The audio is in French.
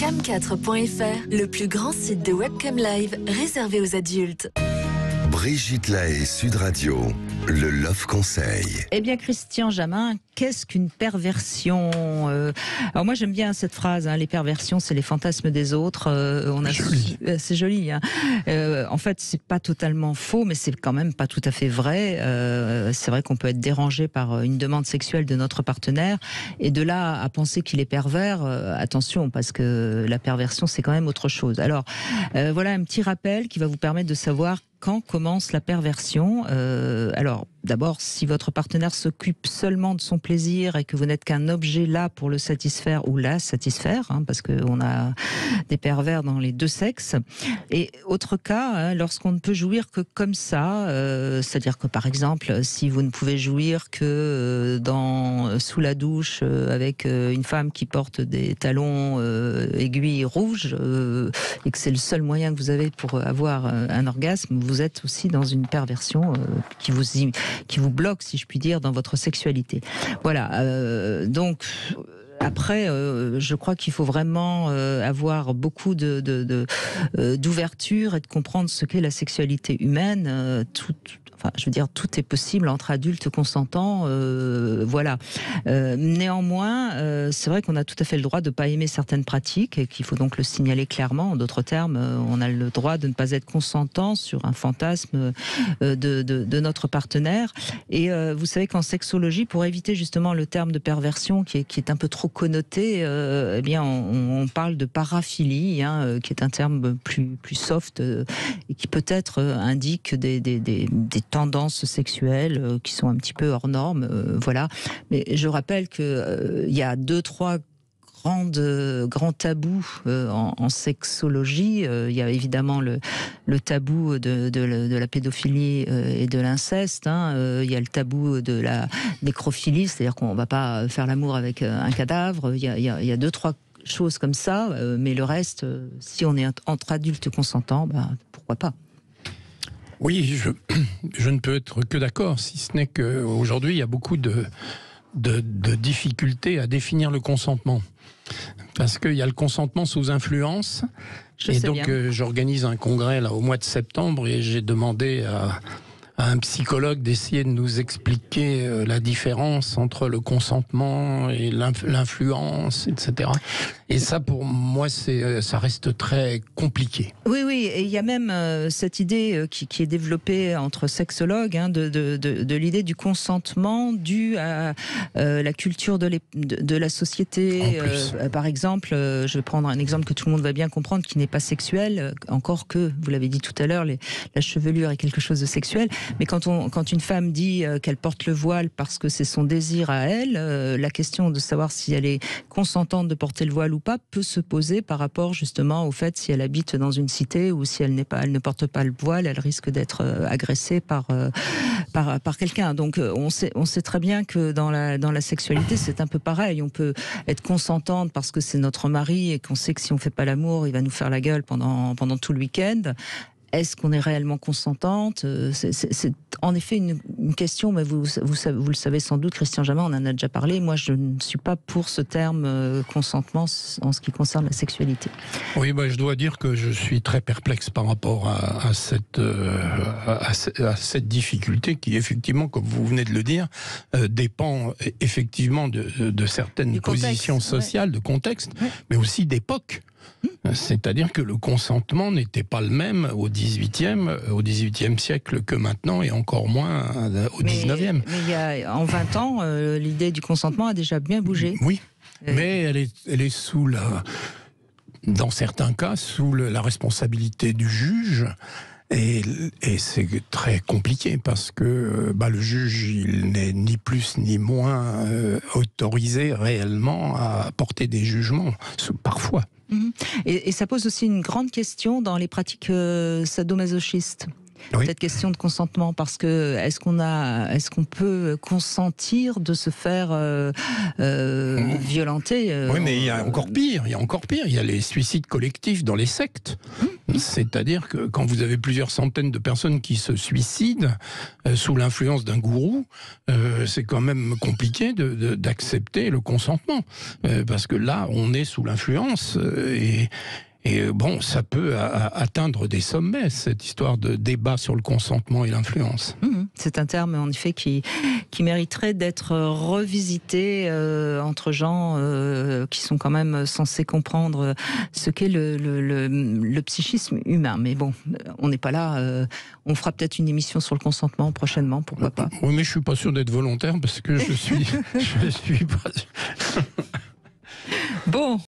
cam4.fr, le plus grand site de webcam live réservé aux adultes. Brigitte Lahaie, Sud Radio, le Love Conseil. Eh bien, Christian Jamin, qu'est-ce qu'une perversion Alors moi, j'aime bien cette phrase, les perversions, c'est les fantasmes des autres. C'est joli. En fait, c'est pas totalement faux, mais c'est quand même pas tout à fait vrai. C'est vrai qu'on peut être dérangé par une demande sexuelle de notre partenaire, et de là à penser qu'il est pervers, attention, parce que la perversion, c'est quand même autre chose. Alors, voilà un petit rappel qui va vous permettre de savoir quand commence la perversion. Alors, d'abord, si votre partenaire s'occupe seulement de son plaisir et que vous n'êtes qu'un objet là pour le satisfaire ou la satisfaire, parce qu'on a des pervers dans les deux sexes. Et autre cas, lorsqu'on ne peut jouir que comme ça, c'est-à-dire que par exemple, si vous ne pouvez jouir que sous la douche avec une femme qui porte des talons aiguilles rouges et que c'est le seul moyen que vous avez pour avoir un orgasme, vous êtes aussi dans une perversion qui vous bloque, si je puis dire, dans votre sexualité. Voilà. Donc après, je crois qu'il faut vraiment avoir beaucoup d'ouverture et de comprendre ce qu'est la sexualité humaine. Tout est possible entre adultes consentants, voilà. Néanmoins, c'est vrai qu'on a tout à fait le droit de ne pas aimer certaines pratiques et qu'il faut donc le signaler clairement. En d'autres termes, on a le droit de ne pas être consentant sur un fantasme de notre partenaire. Et vous savez qu'en sexologie, pour éviter justement le terme de perversion qui est un peu trop connoté, eh bien on parle de paraphilie, qui est un terme plus soft et qui peut-être indique des tendances sexuelles qui sont un petit peu hors normes, voilà. Mais je rappelle que il y a 2-3 grands tabous en sexologie. Il y a évidemment le tabou de la pédophilie et de l'inceste. Il y a le tabou de la nécrophilie, c'est-à-dire qu'on ne va pas faire l'amour avec un cadavre. Il y a 2-3 choses comme ça, mais le reste, si on est entre adultes consentants, pourquoi pas. Oui, je ne peux être que d'accord, si ce n'est qu'aujourd'hui, il y a beaucoup de difficultés à définir le consentement. Parce qu'il y a le consentement sous influence. J'organise un congrès là, au mois de septembre, et j'ai demandé à un psychologue d'essayer de nous expliquer la différence entre le consentement et l'influence, etc. Et ça, pour moi, ça reste très compliqué. Oui, et il y a même cette idée qui est développée entre sexologues, de l'idée du consentement dû à la culture de la société. Par exemple, je vais prendre un exemple que tout le monde va bien comprendre, qui n'est pas sexuel, encore que, vous l'avez dit tout à l'heure, la chevelure est quelque chose de sexuel. Mais quand une femme dit qu'elle porte le voile parce que c'est son désir à elle, la question de savoir si elle est consentante de porter le voile ou pas peut se poser par rapport justement au fait si elle habite dans une cité ou si elle ne porte pas le voile, elle risque d'être agressée par quelqu'un. Donc on sait très bien que dans la sexualité c'est un peu pareil. On peut être consentante parce que c'est notre mari et qu'on sait que si on fait pas l'amour, il va nous faire la gueule pendant tout le week-end. Est-ce qu'on est réellement consentante ? C'est en effet une question, mais vous le savez sans doute, Christian Jamin, on en a déjà parlé. Moi, je ne suis pas pour ce terme consentement en ce qui concerne la sexualité. Oui, je dois dire que je suis très perplexe par rapport à cette difficulté qui, effectivement, comme vous venez de le dire, dépend effectivement de certaines positions sociales, de contexte, mais aussi d'époque. C'est-à-dire que le consentement n'était pas le même au XVIIIe siècle que maintenant, et encore moins au XIXe. Mais en 20 ans, l'idée du consentement a déjà bien bougé. Oui, mais elle est dans certains cas, sous la responsabilité du juge. Et c'est très compliqué parce que le juge, il n'est ni plus ni moins autorisé réellement à porter des jugements, parfois. Et ça pose aussi une grande question dans les pratiques sadomasochistes. Oui. Cette question de consentement, parce que est-ce qu'on peut consentir de se faire violenter Oui, mais il y a encore pire. Il y a les suicides collectifs dans les sectes. C'est-à-dire que quand vous avez plusieurs centaines de personnes qui se suicident sous l'influence d'un gourou, c'est quand même compliqué d'accepter le consentement. Parce que là, on est sous l'influence et bon, ça peut atteindre des sommets, cette histoire de débat sur le consentement et l'influence. C'est un terme, en effet, qui mériterait d'être revisité entre gens qui sont quand même censés comprendre ce qu'est le psychisme humain. Mais bon, on n'est pas là. On fera peut-être une émission sur le consentement prochainement, pourquoi pas. Oui, mais je suis pas sûr d'être volontaire parce que je suis pas... Bon,